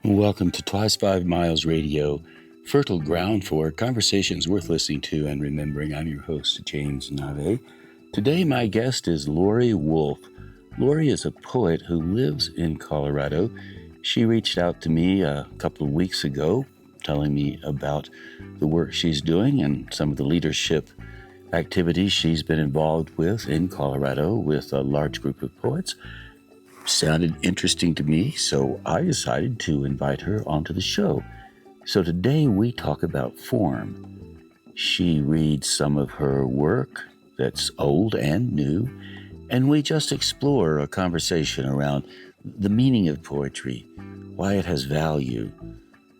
Welcome to Twice 5 Miles Radio, fertile ground for conversations worth listening to and remembering. I'm your host, James Navé. Today, my guest is Lorrie Wolfe. Lorrie is a poet who lives in Colorado. She reached out to me a couple of weeks ago, telling me about the work she's doing and some of the leadership activities she's been involved with in Colorado with a large group of poets. Sounded interesting to me, so I decided to invite her onto the show. So today we talk about form. She reads some of her work that's old and new, and we just explore a conversation around the meaning of poetry, why it has value,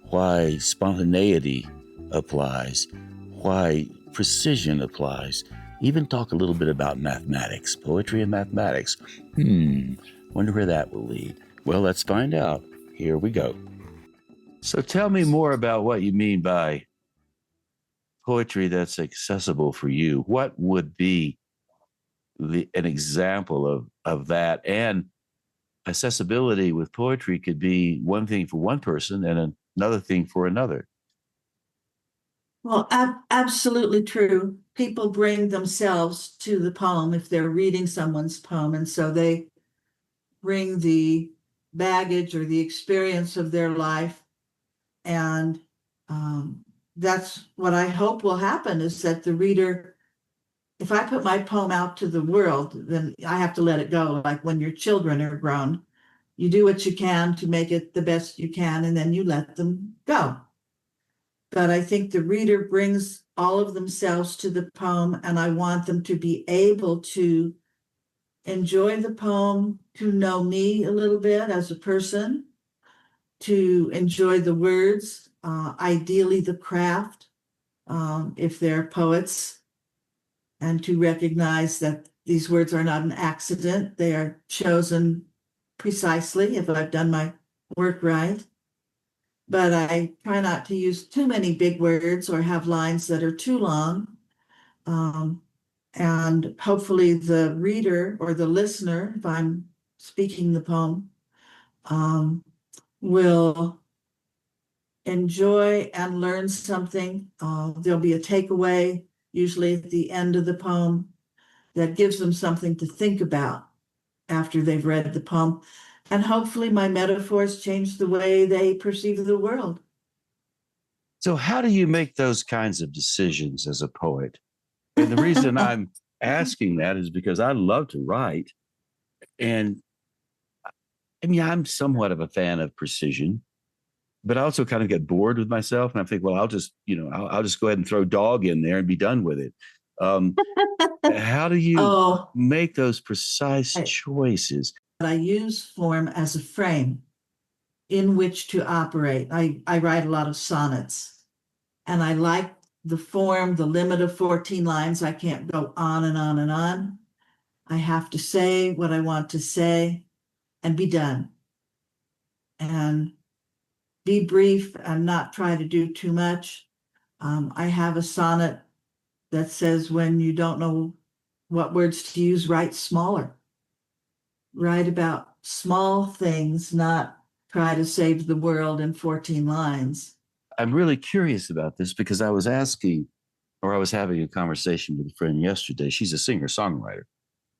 why spontaneity applies, why precision applies, even talk a little bit about mathematics, poetry and mathematics. Wonder where that will lead. Well, let's find out. Here we go. So tell me more about what you mean by poetry that's accessible for you. What would be an example of that? And accessibility with poetry could be one thing for one person and another thing for another. Well, absolutely true. People bring themselves to the poem if they're reading someone's poem, and so they bring the baggage or the experience of their life. And that's what I hope will happen, is that the reader, if I put my poem out to the world, then I have to let it go. Like when your children are grown, you do what you can to make it the best you can, and then you let them go. But I think the reader brings all of themselves to the poem, and I want them to be able to enjoy the poem, to know me a little bit as a person, to enjoy the words, ideally the craft, if they're poets, and to recognize that these words are not an accident. They are chosen precisely if I've done my work right. But I try not to use too many big words or have lines that are too long. And hopefully the reader or the listener, if I'm speaking the poem, will enjoy and learn something. There'll be a takeaway, usually at the end of the poem, that gives them something to think about after they've read the poem. And hopefully my metaphors change the way they perceive the world. So how do you make those kinds of decisions as a poet? And the reason I'm asking that is because I love to write. And I mean, I'm somewhat of a fan of precision, but I also kind of get bored with myself. And I think, well, I'll just go ahead and throw dog in there and be done with it. How do you make those precise choices? I use form as a frame in which to operate. I write a lot of sonnets, and I like the form, the limit of 14 lines. I can't go on and on and on. I have to say what I want to say and be done. And be brief and not try to do too much. I have a sonnet that says, when you don't know what words to use, write smaller. Write about small things, not try to save the world in 14 lines. I'm really curious about this because I was having a conversation with a friend yesterday. She's a singer-songwriter.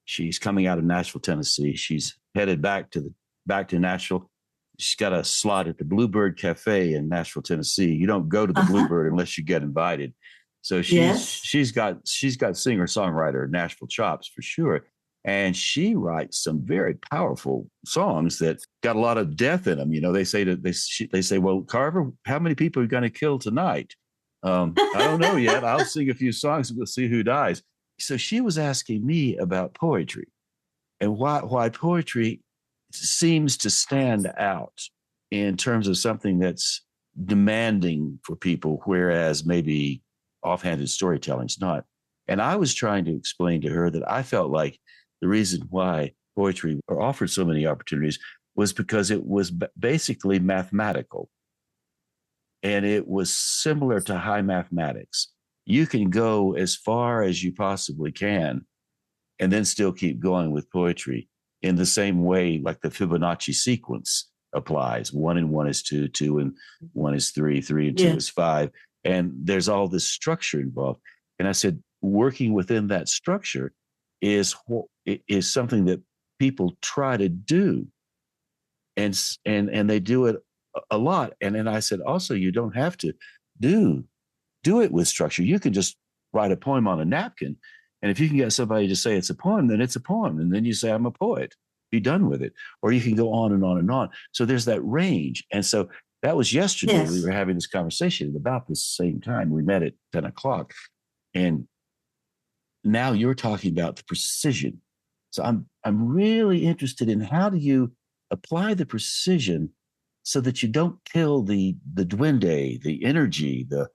She's coming out of Nashville, Tennessee. She's headed back to Nashville. She's got a slot at the Bluebird Cafe in Nashville, Tennessee. You don't go to the Bluebird unless you get invited. So she's got singer-songwriter Nashville chops for sure. And she writes some very powerful songs that got a lot of death in them. You know, they say, well, Carver, how many people are you going to kill tonight? I don't know yet. I'll sing a few songs and we'll see who dies. So she was asking me about poetry and why poetry seems to stand out in terms of something that's demanding for people, whereas maybe offhanded storytelling's not. And I was trying to explain to her that I felt like the reason why poetry offered so many opportunities was because it was basically mathematical. And it was similar to high mathematics. You can go as far as you possibly can and then still keep going with poetry. in the same way like the Fibonacci sequence applies. 1 and 1 is 2, 2 and 1 is 3, 3 and 2 is 5. And there's all this structure involved. And I said, working within that structure is something that people try to do. And they do it a lot. And then I said, also, you don't have to do it with structure. You can just write a poem on a napkin. And if you can get somebody to say it's a poem, then it's a poem. And then you say, I'm a poet. Be done with it. Or you can go on and on and on. So there's that range. And so that was yesterday. Yes. We were having this conversation at about the same time. We met at 10 o'clock. And now you're talking about the precision. So I'm really interested in how do you apply the precision so that you don't kill the duende, the energy, the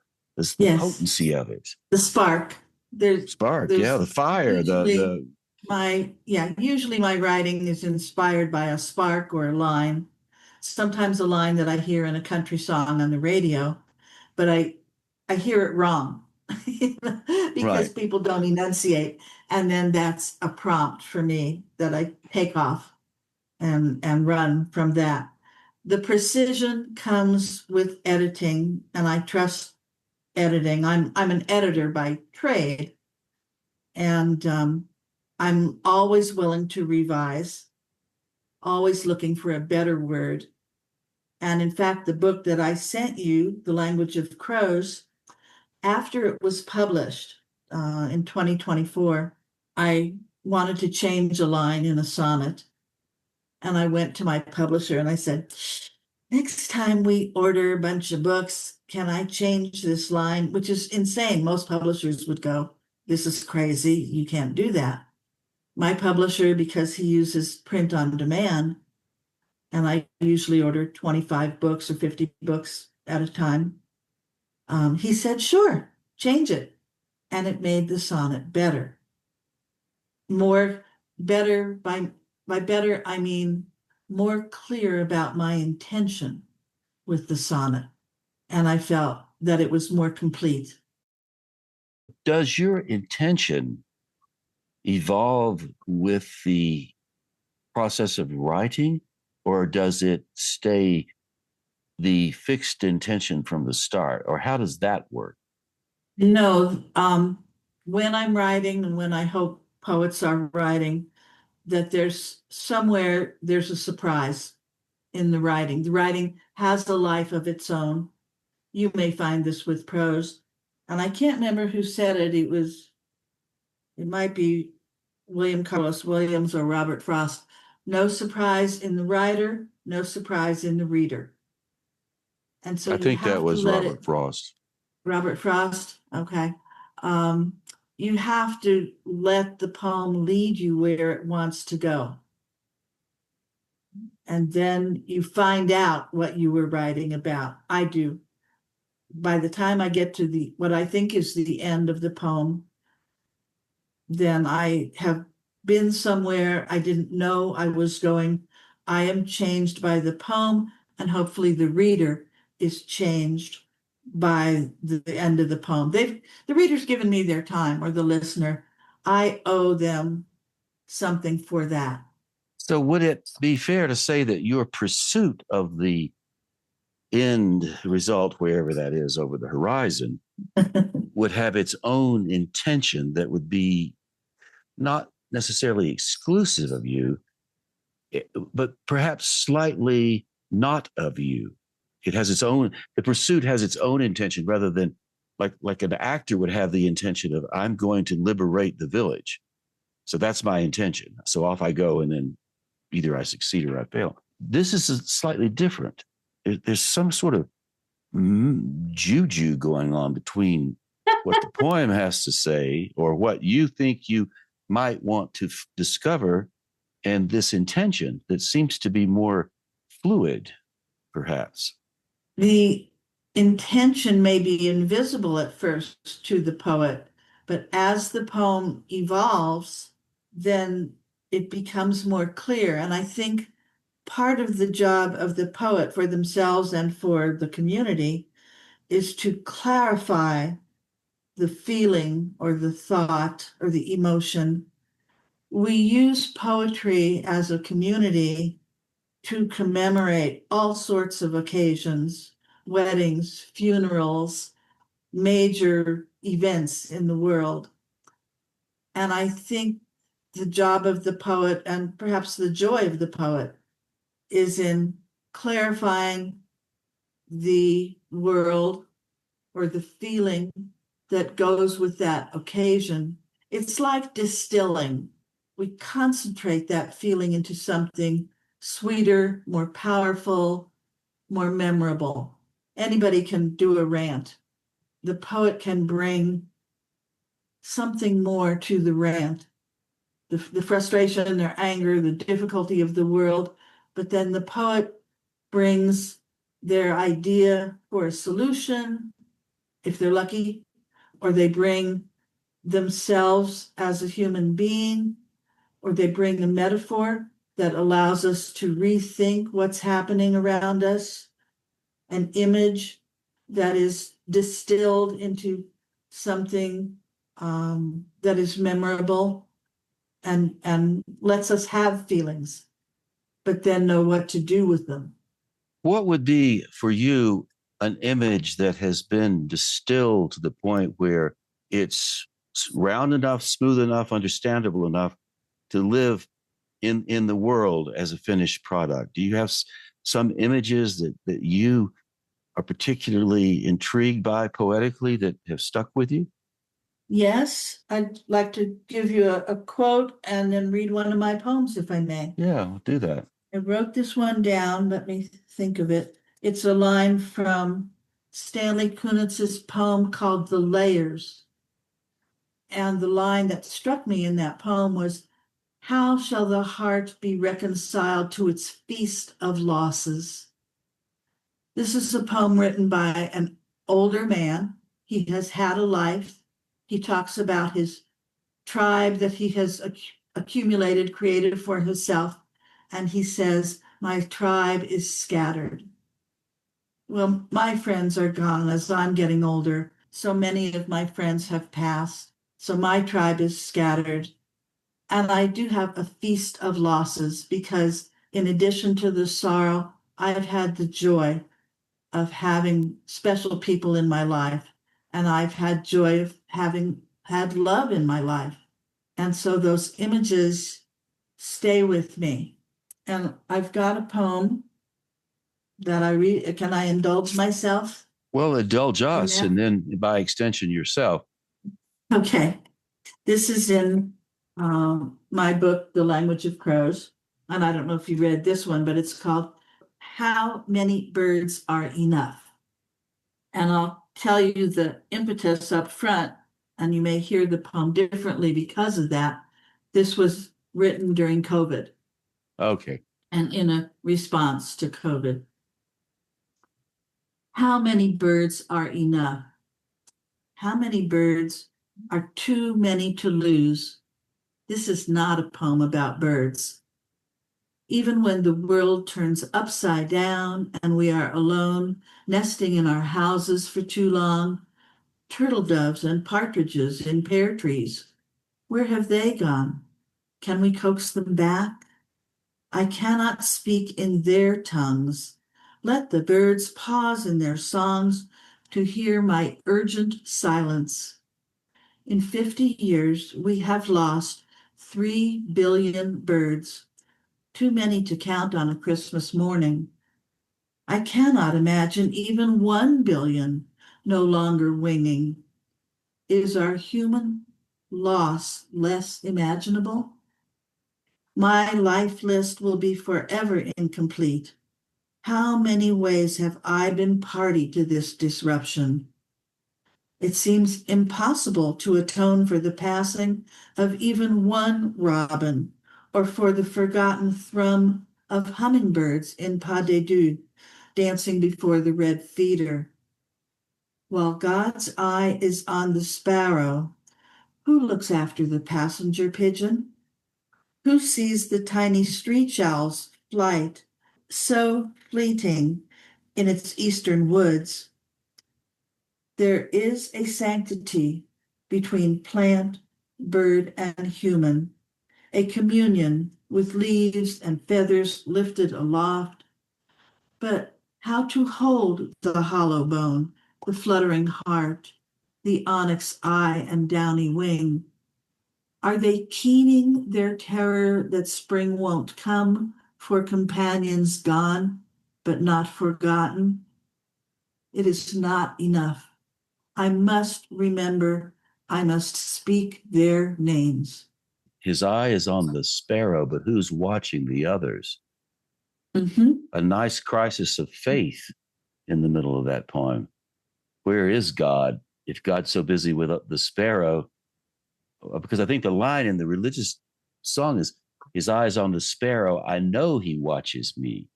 yes. potency of it. The spark. There's the fire. Usually my writing is inspired by a spark or a line. Sometimes a line that I hear in a country song on the radio, but I hear it wrong because people don't enunciate. And then that's a prompt for me that I take off and run from that. The precision comes with editing, and I trust editing. I'm an editor by trade, and I'm always willing to revise, always looking for a better word. And in fact, the book that I sent you, The Language of Crows, after it was published in 2024, I wanted to change a line in a sonnet. And I went to my publisher and I said, next time we order a bunch of books, can I change this line? Which is insane. Most publishers would go, this is crazy. You can't do that. My publisher, because he uses print on demand, and I usually order 25 books or 50 books at a time, he said, sure, change it. And it made the sonnet better. Better, by better, I mean more clear about my intention with the sonnet. And I felt that it was more complete. Does your intention evolve with the process of writing, or does it stay the fixed intention from the start? Or how does that work? No, when I'm writing and when I hope poets are writing, that there's a surprise in the writing. The writing has a life of its own. You may find this with prose. And I can't remember who said it. It might be William Carlos Williams or Robert Frost. No surprise in the writer, no surprise in the reader. And so I think that was Robert Frost. Robert Frost, okay. You have to let the poem lead you where it wants to go. And then you find out what you were writing about. I do. By the time I get to what I think is the end of the poem, then I have been somewhere I didn't know I was going. I am changed by the poem, and hopefully the reader is changed by the end of the poem. The reader's given me their time, or the listener. I owe them something for that. So would it be fair to say that your pursuit of the end result, wherever that is over the horizon, would have its own intention that would be not necessarily exclusive of you, but perhaps slightly not of you? It has its own, the pursuit has its own intention, rather than like an actor would have the intention of, I'm going to liberate the village. So that's my intention. So off I go, and then either I succeed or I fail. This is slightly different. There's some sort of juju going on between what the poem has to say, or what you think you might want to discover, and this intention that seems to be more fluid, perhaps. The intention may be invisible at first to the poet, but as the poem evolves, then it becomes more clear. And I think part of the job of the poet for themselves and for the community is to clarify the feeling or the thought or the emotion we use poetry as a community to commemorate all sorts of occasions, weddings, funerals, major events in the world. And I think the job of the poet, and perhaps the joy of the poet, is in clarifying the world or the feeling that goes with that occasion. It's like distilling. We concentrate that feeling into something sweeter, more powerful, more memorable. Anybody can do a rant. The poet can bring something more to the rant, the frustration, their anger, the difficulty of the world. But then the poet brings their idea for a solution, if they're lucky, or they bring themselves as a human being, or they bring a metaphor that allows us to rethink what's happening around us, an image that is distilled into something that is memorable and lets us have feelings, but then know what to do with them. What would be for you an image that has been distilled to the point where it's round enough, smooth enough, understandable enough to live in the world as a finished product? Do you have some images that you are particularly intrigued by poetically that have stuck with you? Yes, I'd like to give you a quote and then read one of my poems, if I may. Yeah, I'll do that. I wrote this one down. Let me think of it. It's a line from Stanley Kunitz's poem called The Layers. And the line that struck me in that poem was, "How shall the heart be reconciled to its feast of losses?" This is a poem written by an older man. He has had a life. He talks about his tribe that he has accumulated, created for himself. And he says, "My tribe is scattered." Well, my friends are gone as I'm getting older. So many of my friends have passed. So my tribe is scattered. And I do have a feast of losses because, in addition to the sorrow, I've had the joy of having special people in my life. And I've had joy of having had love in my life. And so those images stay with me. And I've got a poem that I read. Can I indulge myself Well, indulge in us that? and then by extension yourself. Okay. This is in my book, The Language of Crows. And I don't know if you read this one, but it's called How Many Birds Are Enough? And I'll tell you the impetus up front, and you may hear the poem differently because of that. This was written during COVID Okay. and in a response to COVID. How many birds are enough? How many birds are too many to lose? This is not a poem about birds. Even when the world turns upside down and we are alone, nesting in our houses for too long, turtle doves and partridges in pear trees, where have they gone? Can we coax them back? I cannot speak in their tongues. Let the birds pause in their songs to hear my urgent silence. In 50 years, we have lost 3 billion birds, too many to count on a Christmas morning. I cannot imagine even 1 billion no longer winging. Is our human loss less imaginable? My life list will be forever incomplete. How many ways have I been party to this disruption? It seems impossible to atone for the passing of even one robin, or for the forgotten thrum of hummingbirds in Pas de Deux, dancing before the red feeder. While God's eye is on the sparrow, who looks after the passenger pigeon? Who sees the tiny screech owl's flight, so fleeting in its eastern woods? There is a sanctity between plant, bird, and human, a communion with leaves and feathers lifted aloft. But how to hold the hollow bone, the fluttering heart, the onyx eye and downy wing? Are they keening their terror that spring won't come for companions gone, but not forgotten? It is not enough. I must remember, I must speak their names. His eye is on the sparrow, but who's watching the others? Mm-hmm. A nice crisis of faith in the middle of that poem. Where is God if God's so busy with the sparrow? Because I think the line in the religious song is, his eyes on the sparrow, I know he watches me,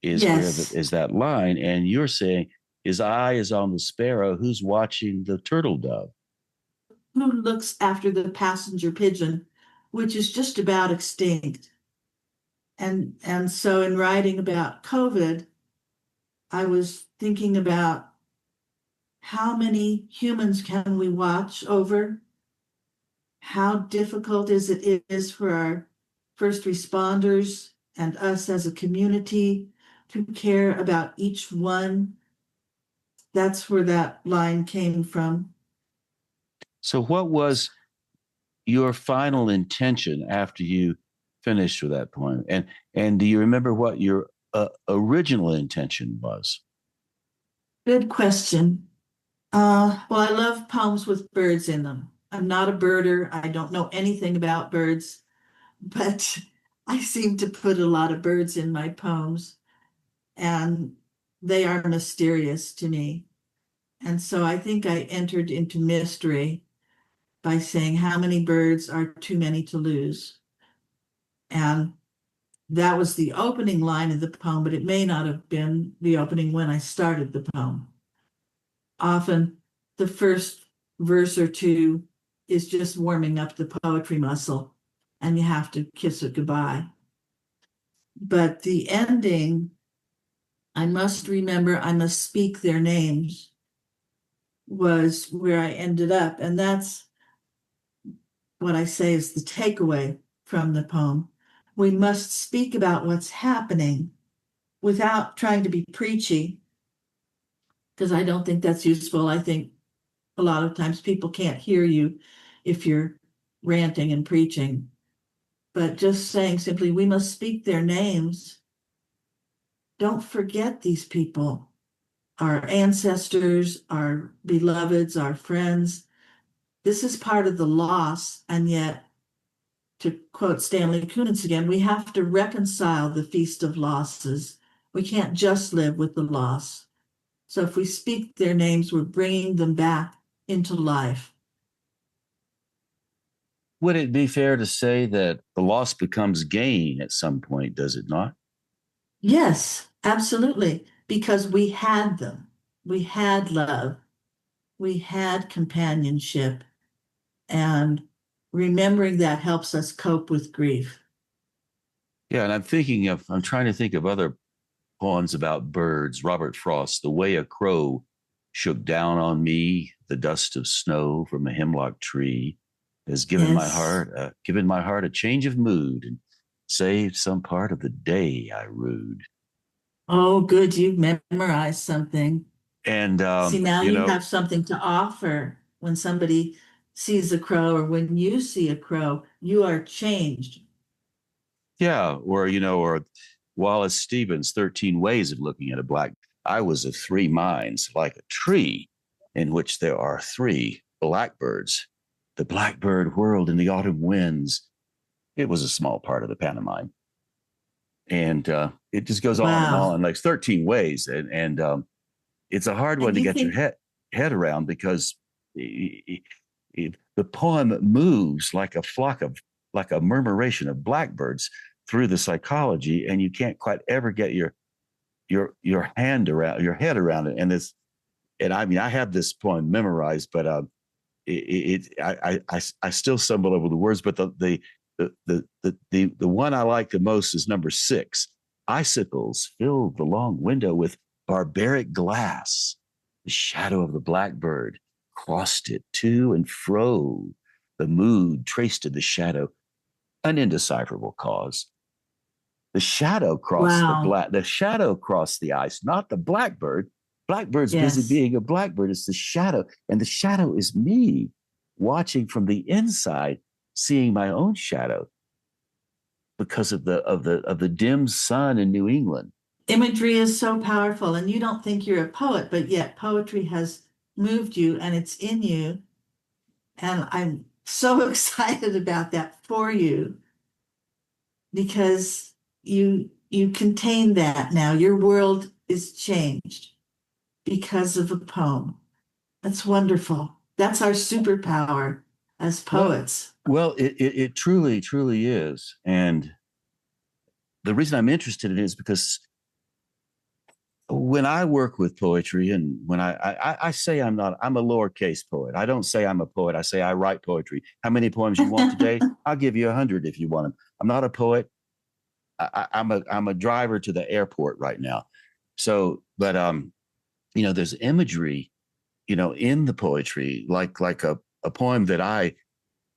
is where Yes. is that line. And you're saying his eye is on the sparrow, who's watching the turtle dove? Who looks after the passenger pigeon, which is just about extinct? And so in writing about COVID, I was thinking about how many humans can we watch over? How difficult it is for our first responders and us as a community to care about each one. That's where that line came from. So what was your final intention after you finished with that poem? And do you remember what your original intention was? Good question. Well, I love poems with birds in them. I'm not a birder. I don't know anything about birds, but I seem to put a lot of birds in my poems, and they are mysterious to me. And so I think I entered into mystery by saying, how many birds are too many to lose? And that was the opening line of the poem, but it may not have been the opening when I started the poem. Often the first verse or two is just warming up the poetry muscle, and you have to kiss it goodbye. But the ending, I must remember, I must speak their names, was where I ended up. And that's what I say is the takeaway from the poem. We must speak about what's happening without trying to be preachy, because I don't think that's useful. I think a lot of times people can't hear you if you're ranting and preaching, but just saying simply, we must speak their names. Don't forget these people, our ancestors, our beloveds, our friends. This is part of the loss, and yet, to quote Stanley Kunitz again, we have to reconcile the feast of losses. We can't just live with the loss. So if we speak their names, we're bringing them back into life. Would it be fair to say that the loss becomes gain at some point, does it not? Yes, absolutely. Because we had them. We had love. We had companionship. And remembering that helps us cope with grief. Yeah, and I'm trying to think of other poems about birds. Robert Frost, The Way a Crow Shook Down on Me, the dust of snow from a hemlock tree has Yes. given my heart a change of mood and saved some part of the day I rued. Oh, good. You've memorized something. And See, now you have something to offer when somebody sees a crow or when you see a crow, you are changed. yeah, or Wallace Stevens, 13 Ways of Looking at a Black. I was of three minds, like a tree in which there are three blackbirds. The blackbird whirled in the autumn winds. It was a small part of the pantomime. And it just goes on and Wow. on, like 13 ways. And it's a hard one And to you get your think, head around because the poem moves like a murmuration of blackbirds through the psychology, and you can't quite ever get your head around it. And I mean, I have this poem memorized, but I still stumble over the words. But the one I like the most is number 6. Icicles filled the long window with barbaric glass. The shadow of the blackbird crossed it to and fro. The mood traced in the shadow an indecipherable cause. The shadow crossed Wow. the shadow crossed the ice, not the blackbird. Blackbird's busy Yes. being a blackbird. It's the shadow. And the shadow is me watching from the inside, seeing my own shadow because of the dim sun in New England. Imagery is so powerful, and you don't think you're a poet, but yet poetry has moved you and it's in you. And I'm so excited about that for you because you contain that now. Your world is changed because of a poem. That's wonderful. That's our superpower as Well, poets. well, it truly, truly is. And the reason I'm interested in it is because when I work with poetry, and when I say I'm not, I'm a lowercase poet. I don't say I'm a poet. I say I write poetry. How many poems you want today? I'll give you 100 if you want them. I'm not a poet. I'm a driver to the airport right now. So, but there's imagery, in the poetry, like a poem that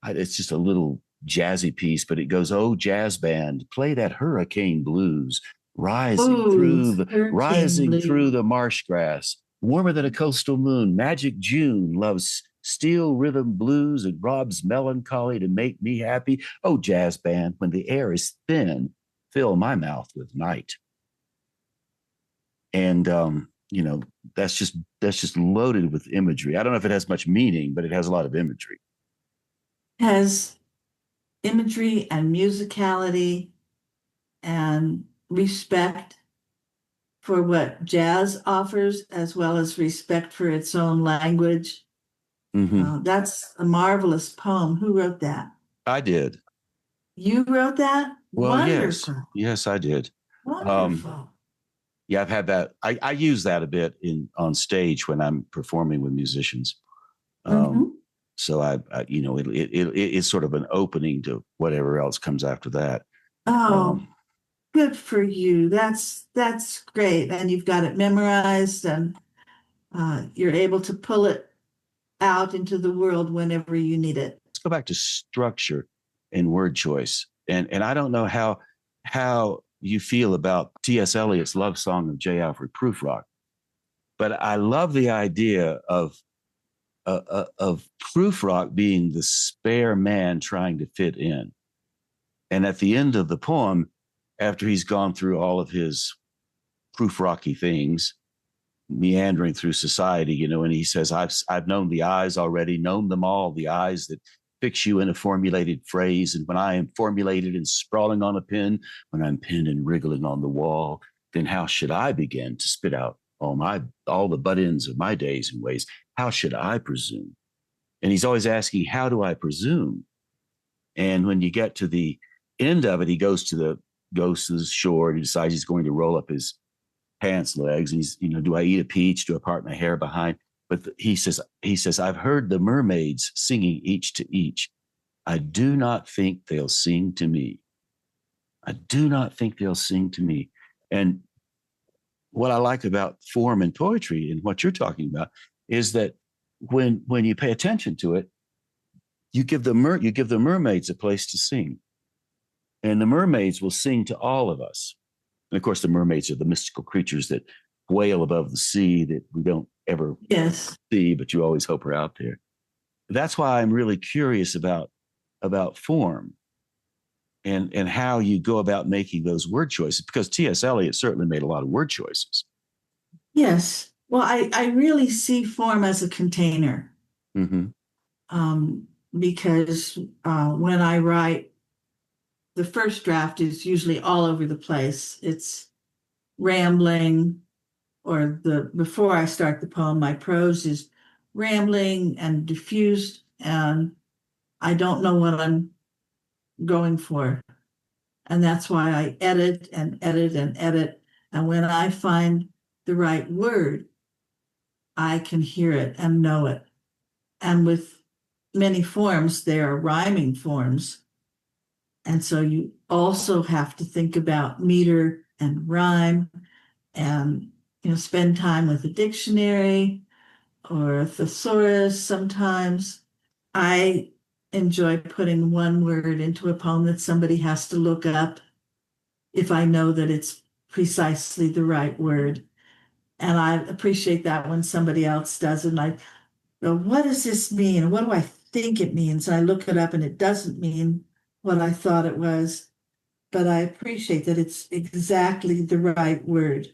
it's just a little jazzy piece, but it goes, "Oh, jazz band, play that hurricane blues, Ooh, hurricane rising through blue. the marsh grass, warmer than a coastal moon. Magic June loves steel rhythm blues and robs melancholy to make me happy. Oh, jazz band, when the air is thin, fill my mouth with night." And that's just loaded with imagery. I don't know if it has much meaning, but it has a lot of imagery. Has imagery and musicality and respect for what jazz offers, as well as respect for its own language. Mm-hmm. That's a marvelous poem. Who wrote that? I did. You wrote that? Well, yes, Wonderful. yes, I did. Um, Wonderful. yeah, I've had that. I use that a bit on stage when I'm performing with musicians. Um, Mm-hmm. so it's sort of an opening to whatever else comes after that. Oh, Um, good for you. That's great. And you've got it memorized, and you're able to pull it out into the world whenever you need it. let's go back to structure and word choice. And I don't know how you feel about T.S. Eliot's love song of J. Alfred Prufrock, but I love the idea of Prufrock being the spare man trying to fit in. And at the end of the poem, after he's gone through all of his Prufrocky things, meandering through society, and he says, I've known the eyes already, known them all, the eyes that fix you in a formulated phrase. And when I am formulated and sprawling on a pen, when I'm pinned and wriggling on the wall, then how should I begin to spit out all the butt ends of my days and ways? How should I presume? And he's always asking, how do I presume? And when you get to the end of it, he goes to the shore and he decides he's going to roll up his pants legs. And he's, do I eat a peach? Do I part my hair behind? But he says, I've heard the mermaids singing each to each. I do not think they'll sing to me. I do not think they'll sing to me. And what I like about form and poetry and what you're talking about is that when you pay attention to it, you give the mermaids a place to sing. And the mermaids will sing to all of us. And of course, the mermaids are the mystical creatures that wail above the sea that we don't ever Yes. see, but you always hope are out there. That's why I'm really curious about form and how you go about making those word choices, because T.S. Eliot certainly made a lot of word choices. Yes. Well, I really see form as a container. Mm-hmm. Because when I write, the first draft is usually all over the place. It's rambling, or before I start the poem, my prose is rambling and diffused, and I don't know what I'm going for. And that's why I edit and edit and edit. And when I find the right word, I can hear it and know it. And with many forms, they are rhyming forms. And so you also have to think about meter and rhyme, and spend time with a dictionary or a thesaurus sometimes. I enjoy putting one word into a poem that somebody has to look up if I know that it's precisely the right word. And I appreciate that when somebody else does it. And I go, what does this mean? What do I think it means? And I look it up and it doesn't mean what I thought it was. But I appreciate that it's exactly the right word.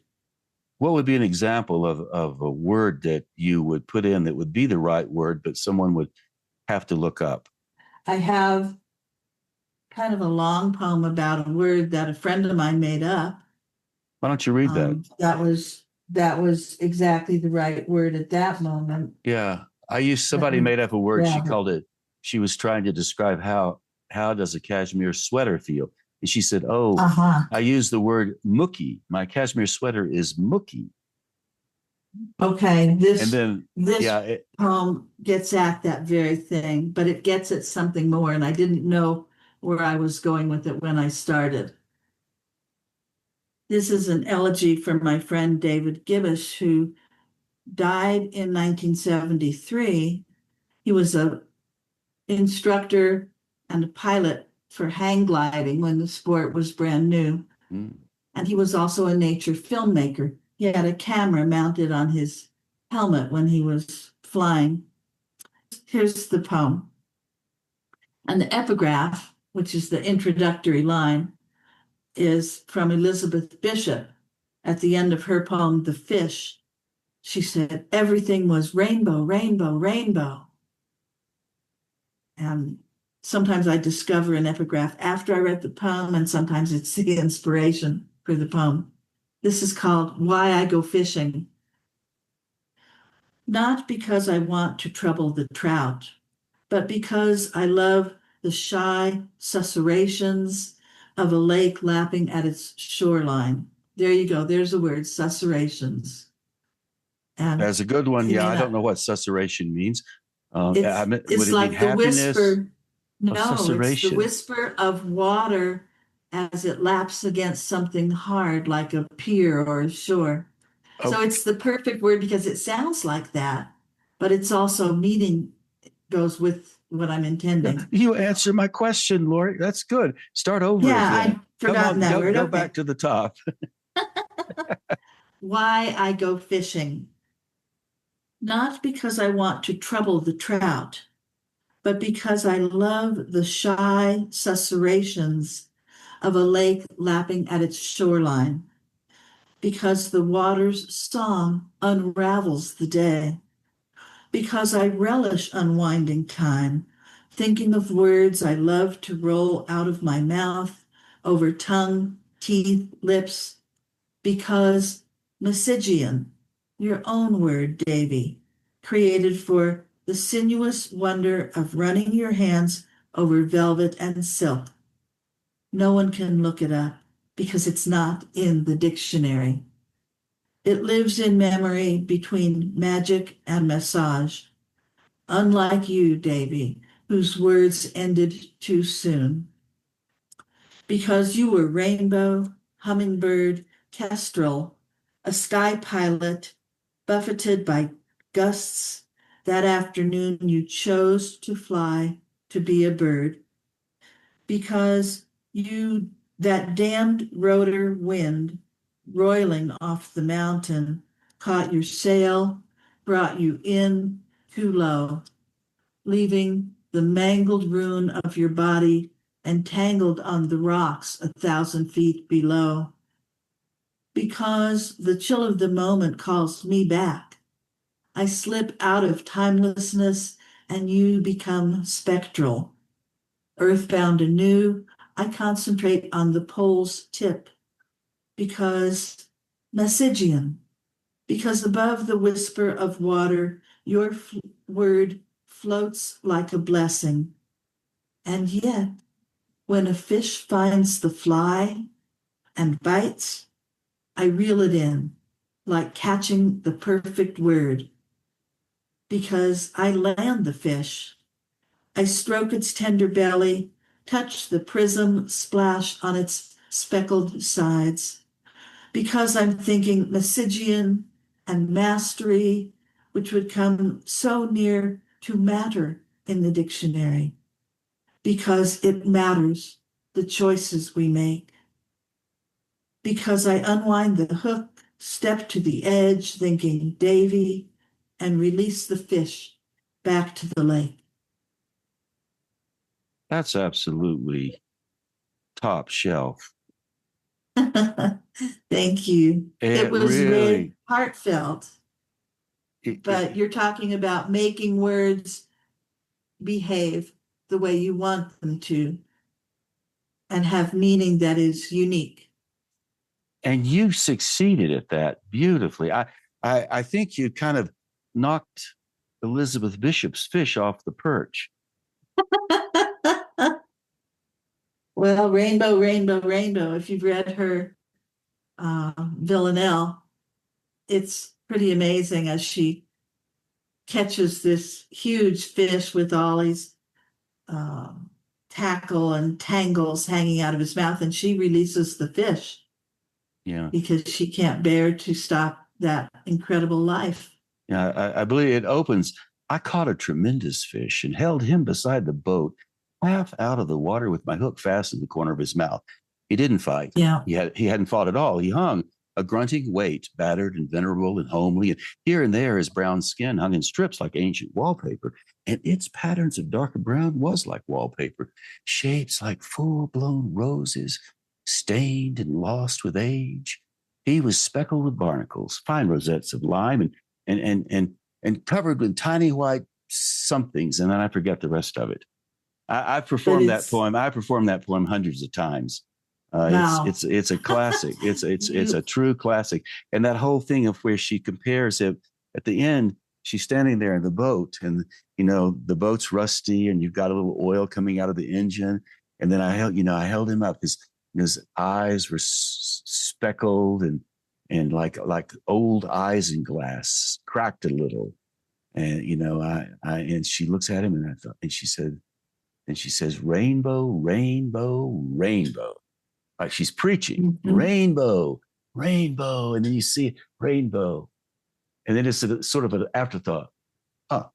What would be an example of a word that you would put in that would be the right word, but someone would have to look up? I have kind of a long poem about a word that a friend of mine made up. Why don't you read that? That was exactly the right word at that moment. Yeah. Somebody Let made up a word. She grab it. called it, she was trying to describe how does a cashmere sweater feel? And she said, oh, Uh-huh. I use the word mookie. My cashmere sweater is mookie. Okay, And then, this yeah, poem gets at that very thing, but it gets at something more, and I didn't know where I was going with it when I started. This is an elegy from my friend David Gibbish, who died in 1973. He was a instructor and a pilot for hang gliding when the sport was brand new. And he was also a nature filmmaker. He had a camera mounted on his helmet when he was flying. Here's the poem. And the epigraph, which is the introductory line, is from Elizabeth Bishop. At the end of her poem, The Fish, she said, everything was rainbow, rainbow, rainbow. And sometimes I discover an epigraph after I read the poem, and sometimes it's the inspiration for the poem. This is called Why I Go Fishing. Not because I want to trouble the trout, but because I love the shy susurrations of a lake lapping at its shoreline. There you go. There's a word, susurrations. And that's a good one. you Yeah, may I don't not, know what susurration means. Would it's it mean like the happiness whisper. of No, it's the susurration? whisper of water as it laps against something hard, like a pier or a shore. So Oh, it's the perfect word because it sounds like that, but it's also meaning goes with what I'm intending. you answer my question, Lori. That's good. Start over Yeah, again. I'd Come forgotten on, that word. go Okay. back to the top. Why I go fishing. Not because I want to trouble the trout, but because I love the shy susurrations of a lake lapping at its shoreline, because the water's song unravels the day, because I relish unwinding time, thinking of words I love to roll out of my mouth, over tongue, teeth, lips, because Mesigian, your own word, Davy, created for the sinuous wonder of running your hands over velvet and silk. No one can look it up because it's not in the dictionary. It lives in memory between magic and massage, unlike you, Davy, whose words ended too soon. Because you were rainbow, hummingbird, kestrel, a sky pilot, buffeted by gusts, that afternoon you chose to fly, to be a bird. Because you, that damned rotor wind, roiling off the mountain, caught your sail, brought you in too low, leaving the mangled ruin of your body entangled on the rocks 1,000 feet below. Because the chill of the moment calls me back, I slip out of timelessness and you become spectral. Earthbound anew, I concentrate on the pole's tip because Messigian, because above the whisper of water, your word floats like a blessing. And yet, when a fish finds the fly and bites, I reel it in, like catching the perfect word, because I land the fish. I stroke its tender belly, touch the prism splash on its speckled sides, because I'm thinking Messigian and mastery, which would come so near to matter in the dictionary. because it matters, the choices we make. Because I unwind the hook, step to the edge, thinking Davy, and release the fish back to the lake. That's absolutely top shelf. Thank you. It It was very really, heartfelt, but you're talking about making words behave the way you want them to and have meaning that is unique. and you succeeded at that beautifully. I think you kind of knocked Elizabeth Bishop's fish off the perch. Well, rainbow, rainbow, rainbow. If you've read her villanelle, it's pretty amazing as she catches this huge fish with all these tackle and tangles hanging out of his mouth, and she releases the fish Yeah. because she can't bear to stop that incredible life. Yeah, I believe it opens. I caught a tremendous fish and held him beside the boat, half out of the water with my hook fast in the corner of his mouth. He didn't fight. Yeah. He hadn't fought at all. He hung, a grunting weight, battered and venerable and homely, and here and there his brown skin hung in strips like ancient wallpaper, and its patterns of darker brown was like wallpaper, shapes like full-blown roses, stained and lost with age. He was speckled with barnacles, fine rosettes of lime, and covered with tiny white somethings, and then I forget the rest of it. I performed that poem. I performed that poem hundreds of times. Wow. It's a classic. It's a true classic. And that whole thing of where she compares it at the end, she's standing there in the boat, and the boat's rusty, and you've got a little oil coming out of the engine. And then I held him up. His eyes were speckled and like old isinglass, cracked a little. And and she looks at him, and she says, rainbow, rainbow, rainbow. Like she's preaching, rainbow, rainbow. And then you see rainbow. And then it's sort of an afterthought. Huh.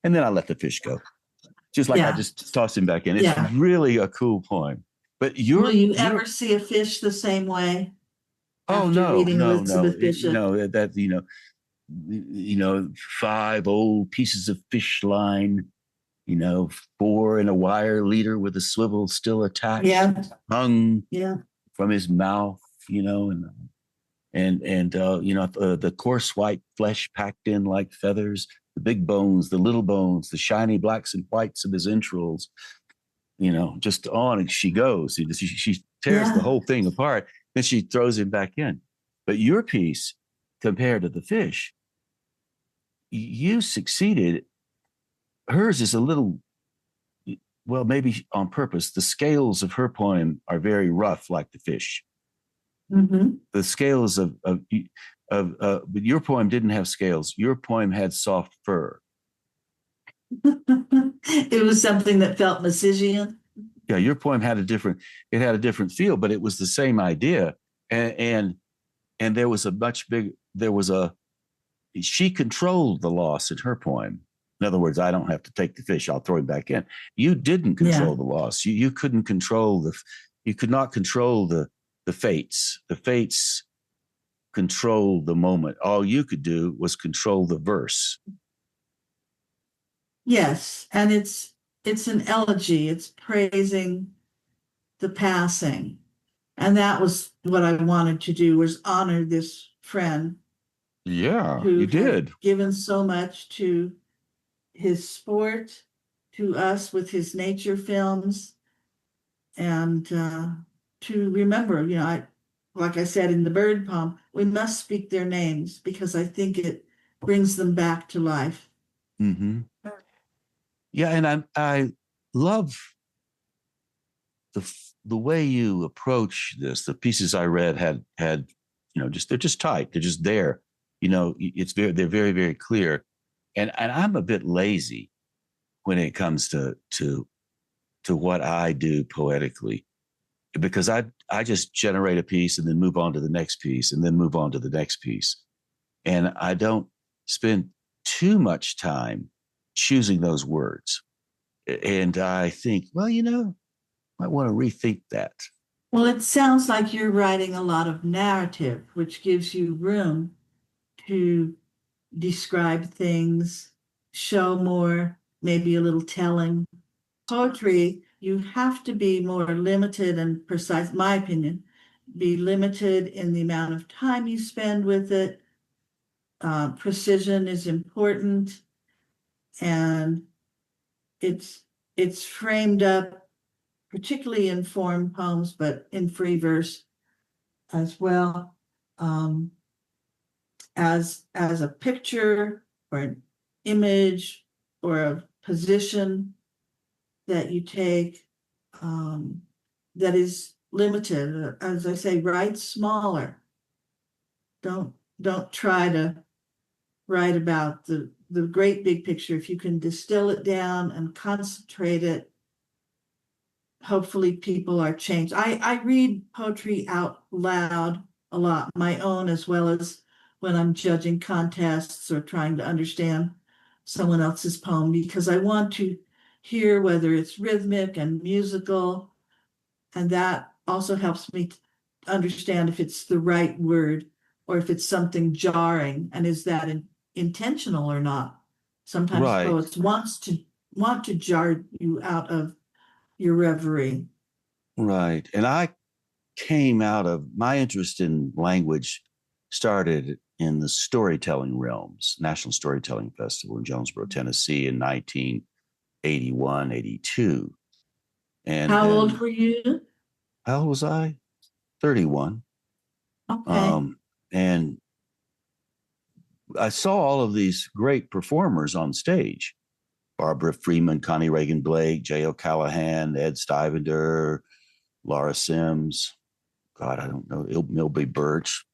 And then I let the fish go. Just like I just tossed him back in. It's really a cool poem. But will you ever see a fish the same way? Oh, no. That, 5 old pieces of fish line, 4 in a wire leader with a swivel still attached, hung from his mouth, the coarse white flesh packed in like feathers, the big bones, the little bones, the shiny blacks and whites of his entrails, just on and she goes. She tears the whole thing apart, then she throws him back in. But your piece, compared to the fish, you succeeded. Hers is a little, well, maybe on purpose. The scales of her poem are very rough, like the fish. Mm-hmm. The scales but your poem didn't have scales. Your poem had soft fur. It was something that felt Messizian. Yeah, your poem had a different feel, but it was the same idea. And there was she controlled the loss in her poem. In other words, I don't have to take the fish, I'll throw him back in. You didn't control the loss. You could not control the fates. The fates controlled the moment. All you could do was control the verse. Yes, and it's an elegy. It's praising the passing. And that was what I wanted to do, was honor this friend. Yeah, who you did. Given so much to his sport, to us with his nature films, and to remember, like I said in the bird poem, we must speak their names because I think it brings them back to life. Mm-hmm. Yeah, and I love the way you approach this. The pieces I read had they're just tight. They're just there. They're very, very clear. And I'm a bit lazy when it comes to what I do poetically, because I just generate a piece and then move on to the next piece and then move on to the next piece. And I don't spend too much time choosing those words. And I think, well, might want to rethink that. Well, it sounds like you're writing a lot of narrative, which gives you room to describe things, show more, maybe a little telling. Poetry, you have to be more limited and precise, my opinion, be limited in the amount of time you spend with it. Precision is important, and it's it's framed up, particularly in form poems, but in free verse as well, um, as a picture or an image or a position that you take, um, that is limited. As I say, write smaller. Don't try to write about the great big picture. If you can distill it down and concentrate it, hopefully people are changed. I read poetry out loud a lot, my own, as well as when I'm judging contests or trying to understand someone else's poem, because I want to hear whether it's rhythmic and musical. And that also helps me to understand if it's the right word or if it's something jarring, and is that intentional or not. Sometimes Right, poets want to jar you out of your reverie. right. And I came out of my interest in language started in the storytelling realms, National Storytelling Festival in Jonesboro, Tennessee in 1981, 82. And How old then were you? how old was I? 31. Okay. Um, and I saw all of these great performers on stage. Barbara Freeman, Connie Reagan Blake, Jay O'Callahan, Ed Stivender, Laura Sims. God, I don't know, Milby Birch,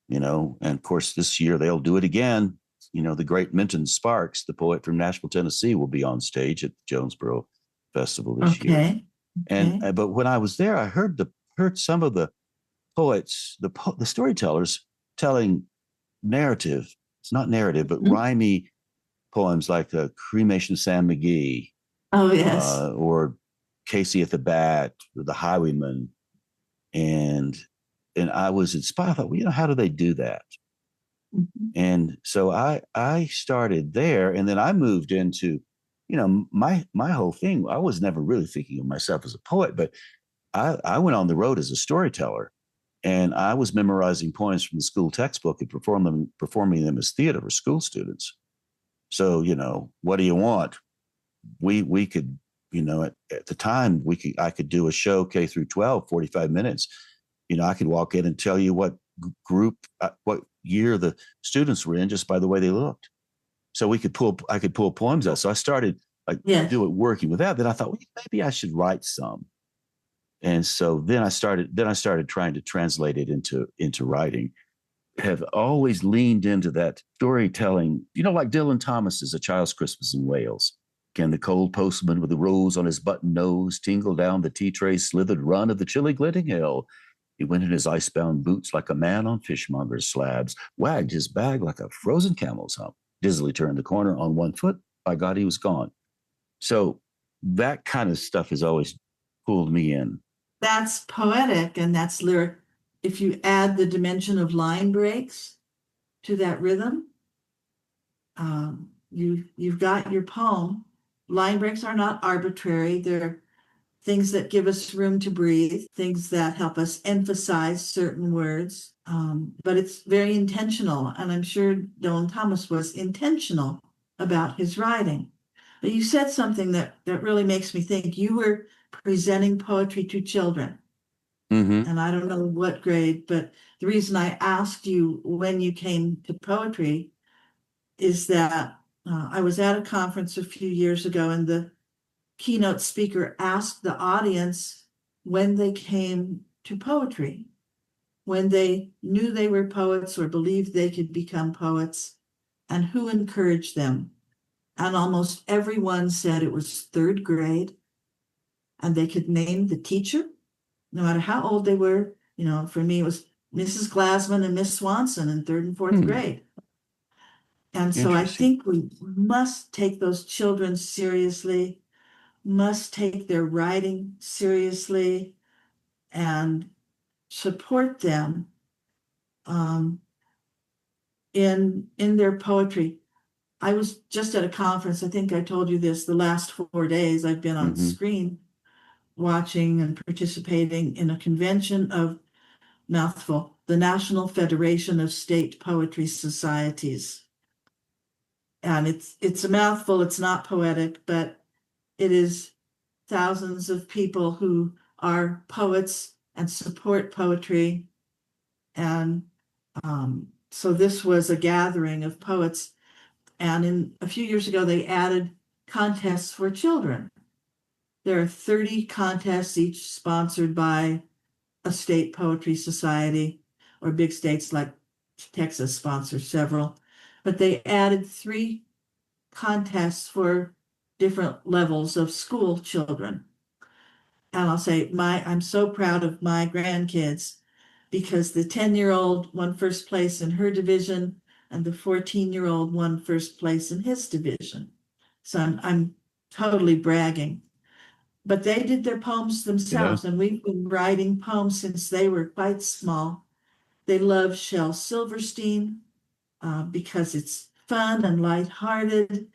and of course this year they'll do it again. The great Minton Sparks, the poet from Nashville, Tennessee, will be on stage at the Jonesboro Festival this year. Okay. And Okay. but when I was there, I heard some of the poets, the storytellers telling narrative. It's not narrative, but Mhm. rhymey poems like the Cremation of Sam McGee, Oh, yes. or Casey at the Bat, or the Highwayman, and I was inspired. I thought, well, how do they do that? Mhm. And so I started there, and then I moved into, my whole thing. I was never really thinking of myself as a poet, but I went on the road as a storyteller, and I was memorizing poems from the school textbook and performing them as theater for school students. So what do you want? We could, at the time I could do a show K through 12, 45 minutes. I could walk in and tell you what group, what year the students were in just by the way they looked. So I could pull poems out. So I started like Yes. working with that. Then I thought, well, maybe I should write some. And so then I started trying to translate it into writing. Have always leaned into that storytelling, like Dylan Thomas's A Child's Christmas in Wales. Can the cold postman with a rose on his button nose tingle down the tea tray slithered run of the chilly glinting hill? He went in his icebound boots like a man on fishmonger's slabs, wagged his bag like a frozen camel's hump, dizzily turned the corner on one foot. By God, he was gone. So that kind of stuff has always pulled me in. That's poetic and that's lyric. If you add the dimension of line breaks to that rhythm, you've got your poem. Line breaks are not arbitrary. They're things that give us room to breathe, things that help us emphasize certain words. But it's very intentional. And I'm sure Dylan Thomas was intentional about his writing. But you said something that really makes me think. You were presenting poetry to children. Mm-hmm. And I don't know what grade, but the reason I asked you when you came to poetry is that I was at a conference a few years ago, and the keynote speaker asked the audience when they came to poetry, when they knew they were poets or believed they could become poets, and who encouraged them. And almost everyone said it was third grade, and they could name the teacher, no matter how old they were. For me, it was Mrs. Glassman and Miss Swanson in third and fourth Hmm. grade. And so I Interesting. think we must take those children seriously. must take their writing seriously and support them in their poetry. I was just at a conference. I think I told you this. The last 4 days I've been on Mm-hmm. screen watching and participating in a convention of mouthful, the National Federation of State Poetry Societies. And it's a mouthful. It's not poetic, but it is thousands of people who are poets and support poetry. And so this was a gathering of poets. And a few years ago, they added contests for children. There are 30 contests, each sponsored by a state poetry society, or big states like Texas sponsor several. But they added 3 contests for different levels of school children. And I'll say, I'm so proud of my grandkids because the 10-year-old won first place in her division and the 14-year-old won first place in his division. So I'm totally bragging. But they did their poems Yeah. themselves, and we've been writing poems since they were quite small. They love Shel Silverstein because it's fun and lighthearted,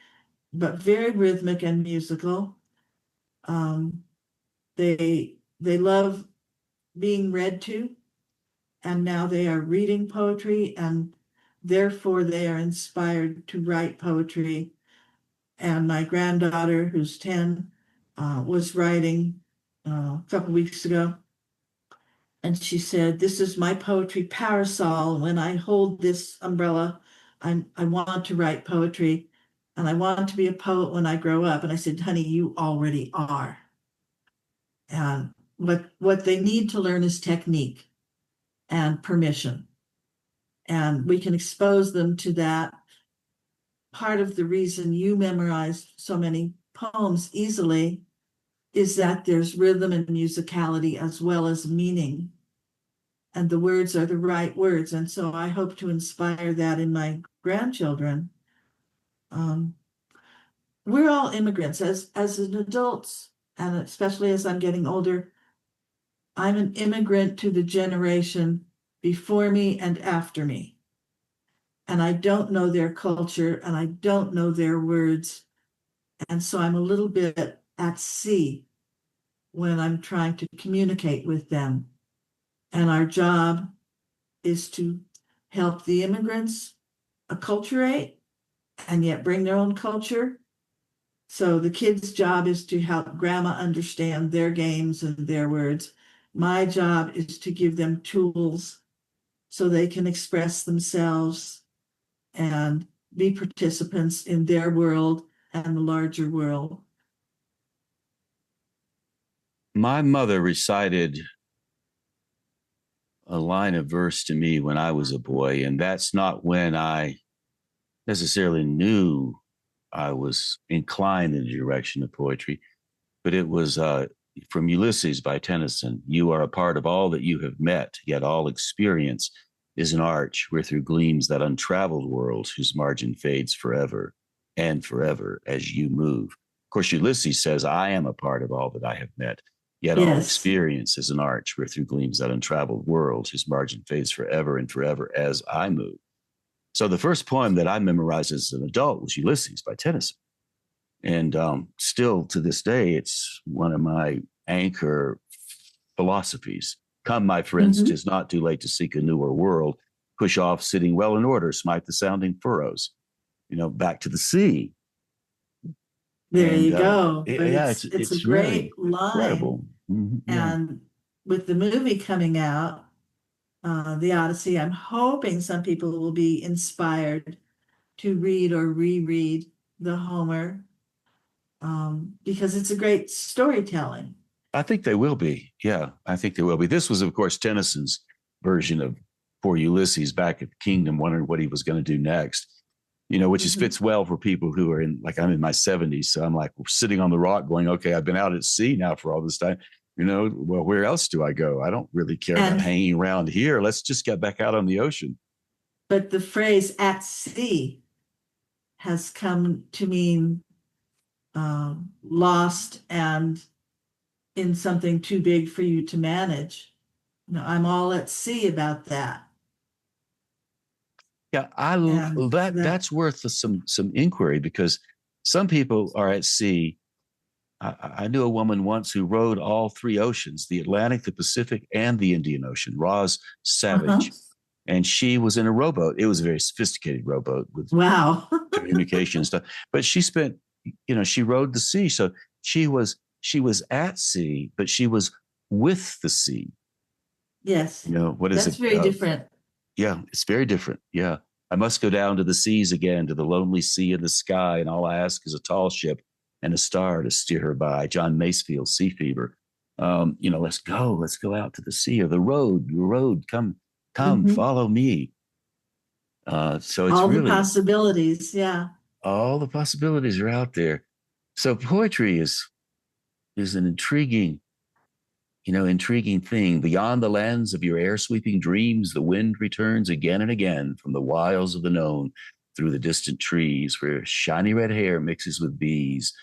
but very rhythmic and musical. Um, they love being read to, and now they are reading poetry, and therefore they are inspired to write poetry. And my granddaughter, who's 10, was writing a couple weeks ago, and she said, "This is my poetry parasol. When I hold this umbrella, I want to write poetry, and I want to be a poet when I grow up." And I said, "Honey, you already are." And what they need to learn is technique and permission. And we can expose them to that. Part of the reason you memorized so many poems easily is that there's rhythm and musicality as well as meaning. And the words are the right words. And so I hope to inspire that in my grandchildren. Um, we're all immigrants as an adults, and especially as I'm getting older. I'm an immigrant to the generation before me and after me. And I don't know their culture and I don't know their words. And so I'm a little bit at sea when I'm trying to communicate with them. And our job is to help the immigrants acculturate and yet bring their own culture. So the kids' job is to help grandma understand their games and their words. My job is to give them tools so they can express themselves and be participants in their world and the larger world. My mother recited a line of verse to me when I was a boy, and that's not when I necessarily knew I was inclined in the direction of poetry, but it was from Ulysses by Tennyson. "You are a part of all that you have met, yet all experience is an arch where through gleams that untraveled world whose margin fades forever and forever as you move." Of course, Ulysses says, "I am a part of all that I have met, yet all Yes. experience is an arch where through gleams that untraveled world whose margin fades forever and forever as I move." So the first poem that I memorized as an adult was Ulysses by Tennyson. And still to this day, it's one of my anchor philosophies. "Come, my friends, Mhm. 'tis not too late to seek a newer world. Push off, sitting well in order, smite the sounding furrows." Back to the sea. There And you go. But yeah, it's a it's really great line. incredible. Mm-hmm, yeah. And with the movie coming out, The Odyssey, I'm hoping some people will be inspired to read or reread the Homer because it's a great storytelling. I think they will be. Yeah, I think they will be. This was, of course, Tennyson's version of poor Ulysses back at the kingdom, wondering what he was going to do next. Which is Mhm. fits well for people who are like I'm in my 70s. So I'm like sitting on the rock going, okay, I've been out at sea now for all this time. Well, where else do I go? I don't really care about And hanging around here. Let's just get back out on the ocean. but the phrase "at sea" has come to mean lost and in something too big for you to manage. I'm all at sea about that. Yeah, And that, that's worth some inquiry, because some people are at sea. I knew a woman once who rode all three oceans, the Atlantic, the Pacific, and the Indian Ocean, Roz uh-huh. Savage. And she was in a rowboat. It was a very sophisticated rowboat with Wow. communication and stuff. But she spent, she rode the sea. So she was at sea, but she was with the sea. Yes, What is that's it? very different. Yeah, it's very different. Yeah. I must go down to the seas again, to the lonely sea in the sky, and all I ask is a tall ship and a star to steer her by. John Masefield, Sea Fever. Let's go out to the sea, or the road, come, Mhm. follow me. So it's All the really, possibilities. Yeah. all the possibilities are out there. So poetry is an intriguing thing. Beyond the lands of your air sweeping dreams, the wind returns again and again from the wilds of the known, through the distant trees, where shiny red hair mixes with bees.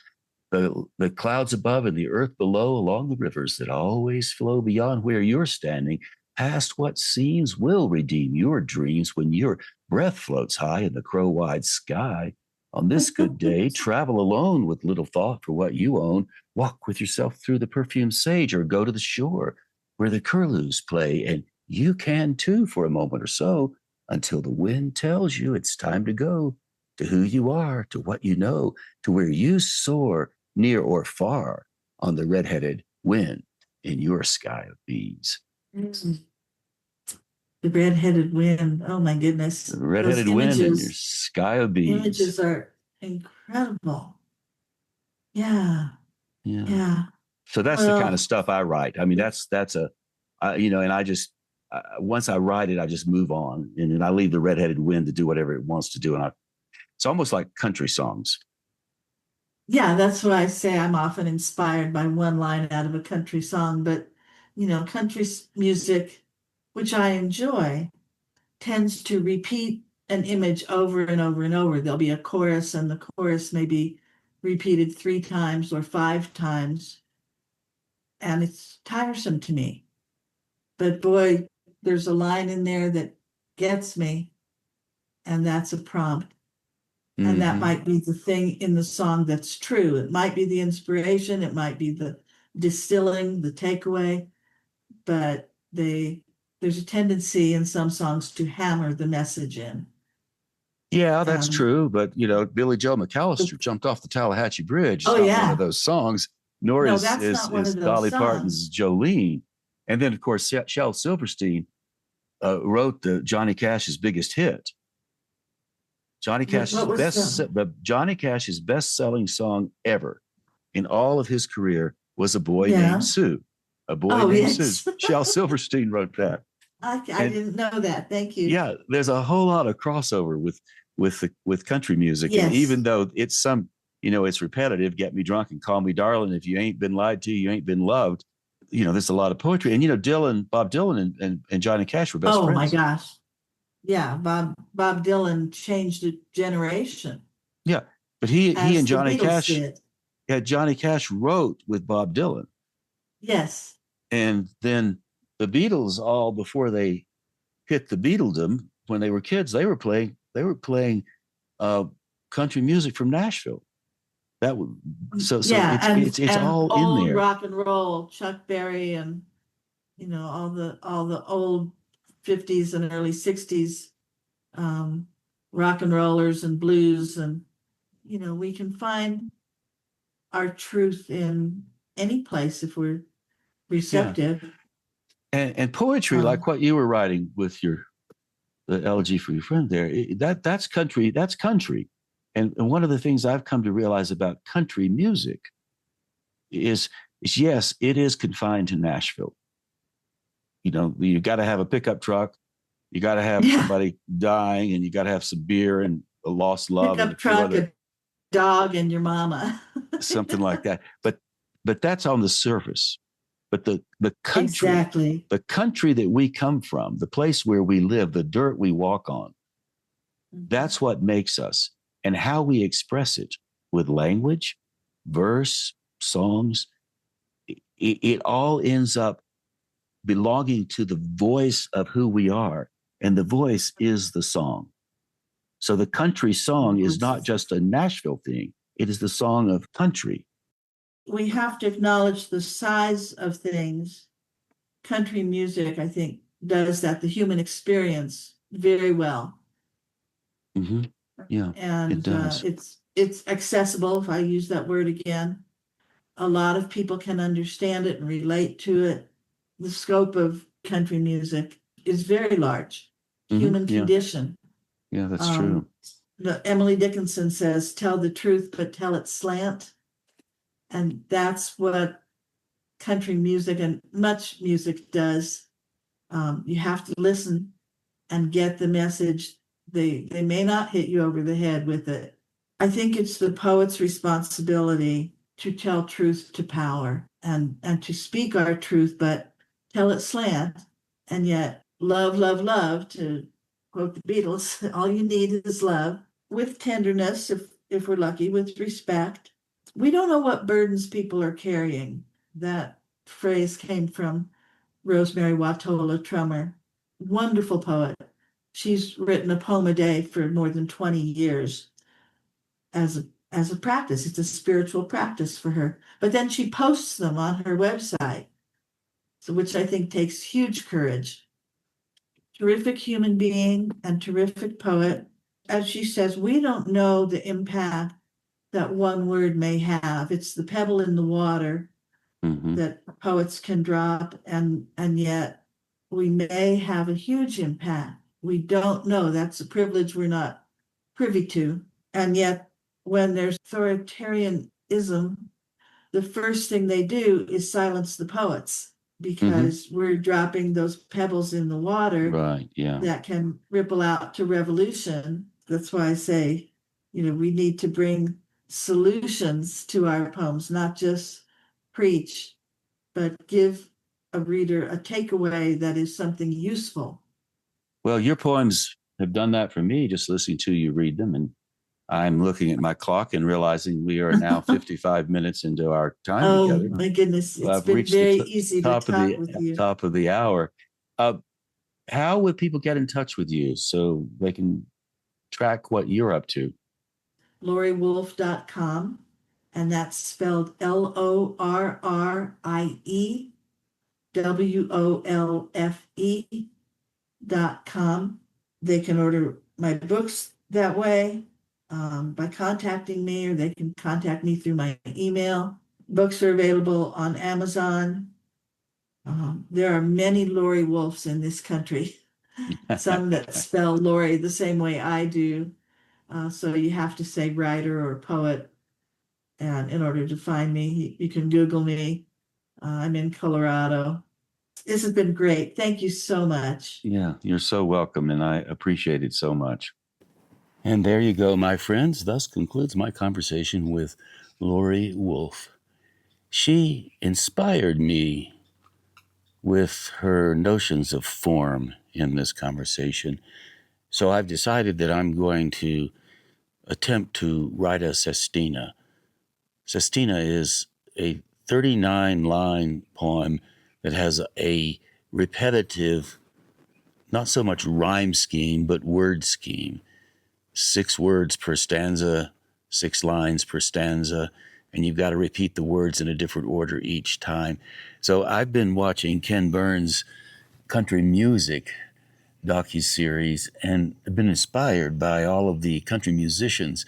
The clouds above and the earth below, along the rivers that always flow beyond where you're standing, past what seems will redeem your dreams when your breath floats high in the crow-wide sky. On this good day, travel alone with little thought for what you own. Walk with yourself through the perfumed sage, or go to the shore where the curlews play, and you can too for a moment or so, until the wind tells you it's time to go, to who you are, to what you know, to where you soar, near or far, on the red-headed wind in your sky of bees. Mm. The red-headed wind. Oh my The goodness. Those red-headed wind in your images, sky of bees. images are incredible. Yeah. Yeah. Yeah. So that's the kind of Well, stuff I write. I mean, and I just, once I write it, I just move on, and then I leave the redheaded wind to do whatever it wants to do. It's almost like country songs. yeah, that's why I say I'm often inspired by one line out of a country song, but country music, which I enjoy, tends to repeat an image over and over and over. There'll be a chorus, and the chorus may be repeated 3 times or 5 times, and it's tiresome to me. But boy, there's a line in there that gets me, and that's a prompt. And that Mm-hmm. might be the thing in the song that's true. It might be the inspiration, it might be the distilling, the takeaway, but there's a tendency in some songs to hammer the message in. Yeah, that's And true. But Billy Joe McAllister jumped off the Tallahatchie Bridge is oh not one of yeah, those songs, nor no, is that's is not one is of those Dolly songs. Parton's Jolene. And then of course Shel Silverstein wrote the Johnny Cash's biggest hit. What was the Johnny Cash's best-selling song ever in all of his career was A Boy Named yeah. Sue. A Boy Oh Named Sue. yes. Shel Silverstein wrote that. I And didn't know that. Thank you. yeah, there's a whole lot of crossover with country music. And even Yes. though it's repetitive, get me drunk and call me darling. If you ain't been lied to, you ain't been loved. There's a lot of poetry. And Bob Dylan and Johnny Cash were best Oh my friends. gosh. Yeah, Bob Dylan changed a generation, Yeah. But he and as the Beatles did. Johnny Cash wrote with Bob Dylan. Yes. And then the Beatles, all before they hit the Beatledom, when they were kids, they were playing uh, country music from Nashville. That was so Yeah, it's and all in old there. rock and roll, Chuck Berry, and all the old 50s and early 60s um, rock and rollers and blues, and we can find our truth in any place if we're Yeah, receptive. and poetry like Um, what you were writing with the elegy for your friend there. That's country. That's country. And one of the things I've come to realize about country music is yes, it is confined to Nashville. You got to have a pickup truck, you got to have yeah, somebody dying, and you got to have some beer and a lost love and a pickup few truck, other a dog, and your mama. something like that. But that's on the surface. But the country, Exactly. the country that we come from, the place where we live, the dirt we walk on, Mhm. that's what makes us, and how we express it with language, verse, songs, it all ends up belonging to the voice of who we are. And the voice is the song. So the country song is not just a Nashville thing. It is the song of country. We have to acknowledge the size of things. Country music, I think, does that, the human experience, very well. Mm-hmm. Yeah, And it does. It's accessible, if I use that word again. A lot of people can understand it and relate to it. The scope of country music is very large. Human condition. Yeah, that's true. Emily Dickinson says, tell the truth, but tell it slant. And that's what country music and much music does. You have to listen and get the message. They may not hit you over the head with it. I think it's the poet's responsibility to tell truth to power and to speak our truth, but tell it slant, and yet love, love, love, to quote the Beatles, all you need is love, with tenderness, if we're lucky, with respect. We don't know what burdens people are carrying. That phrase came from Rosemary Watola Trummer, wonderful poet. She's written a poem a day for more than 20 years as a practice. It's a spiritual practice for her. But then she posts them on her website, so which I think takes huge courage. Terrific human being and terrific poet. As she says, we don't know the impact that one word may have. It's the pebble in the water that poets can drop, and yet we may have a huge impact. We don't know. That's a privilege we're not privy to. And yet, when there's authoritarianism, the first thing they do is silence the poets, because we're dropping those pebbles in the water, right? Yeah, that can ripple out to revolution. That's why I say, we need to bring solutions to our poems, not just preach, but give a reader a takeaway that is something useful. Well, your poems have done that for me, just listening to you read them. And I'm looking at my clock and realizing we are now 55 minutes into our time together. Oh, my goodness. It's I've been reached very the easy to talk with you. top of the hour. How would people get in touch with you so they can track what you're up to? LorrieWolfe.com, and that's spelled LorrieWolfe.com. They can order my books that way, by contacting me, or they can contact me through my email. Books are available on Amazon. There are many Lorrie Wolfes in this country, some that spell Lorrie the same way I do. So you have to say writer or poet, and in order to find me, you can Google me. I'm in Colorado. This has been great. Thank you so much. Yeah, you're so welcome, and I appreciate it so much. And there you go, my friends. Thus concludes my conversation with Lorrie Wolfe. She inspired me with her notions of form in this conversation. So I've decided that I'm going to attempt to write a sestina. Sestina is a 39-line poem that has a repetitive, not so much rhyme scheme, but word scheme. 6 words per stanza, 6 lines per stanza, and you've got to repeat the words in a different order each time. So I've been watching Ken Burns' country music docuseries and have been inspired by all of the country musicians.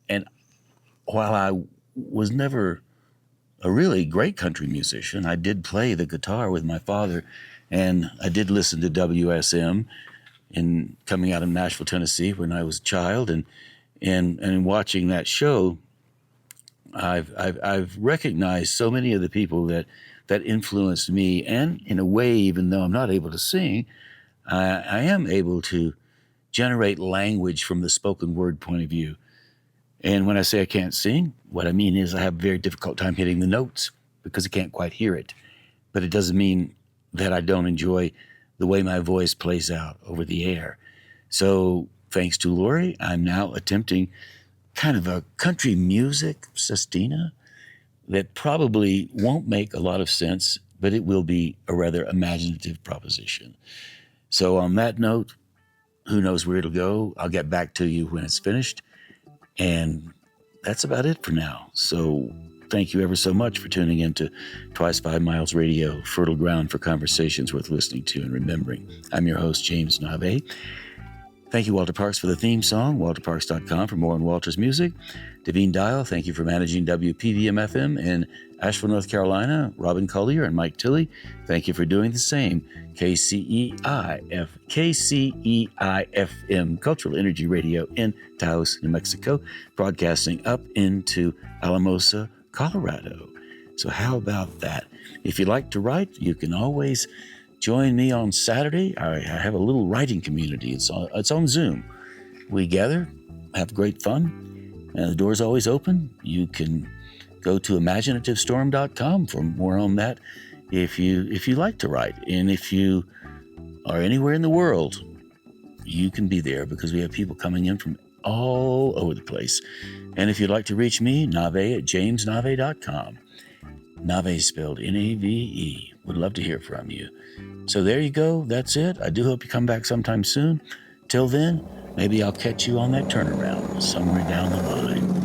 And while I was never a really great country musician, I did play the guitar with my father, and I did listen to WSM in coming out of Nashville, Tennessee when I was a child, and in watching that show, I've recognized so many of the people that influenced me, and in a way, even though I'm not able to sing, I am able to generate language from the spoken word point of view. And when I say I can't sing, what I mean is I have a very difficult time hitting the notes because I can't quite hear it. But it doesn't mean that I don't enjoy the way my voice plays out over the air. So thanks to Lorrie, I'm now attempting kind of a country music sestina. that probably won't make a lot of sense, but it will be a rather imaginative proposition. So on that note, who knows where it'll go? I'll get back to you when it's finished. And that's about it for now. So thank you ever so much for tuning in to Twice 5 Miles Radio, fertile ground for conversations worth listening to and remembering. I'm your host, James Navé. Thank you, Walter Parks, for the theme song, walterparks.com for more on Walter's music. Devine Dial, thank you for managing WPVM-FM in Asheville, North Carolina. Robin Collier and Mike Tilley, thank you for doing the same. KCEI-FM, Cultural Energy Radio in Taos, New Mexico, broadcasting up into Alamosa, Colorado. So how about that? If you like to write, you can always join me on Saturday. I have a little writing community. It's on Zoom. We gather, have great fun, and the door's always open. You can go to imaginativestorm.com for more on that if you like to write. And if you are anywhere in the world, you can be there because we have people coming in from all over the place. And if you'd like to reach me, Navé at jamesnavé.com. Navé spelled Nave. Would love to hear from you. So there you go. That's it. I do hope you come back sometime soon. Till then, maybe I'll catch you on that turnaround somewhere down the line.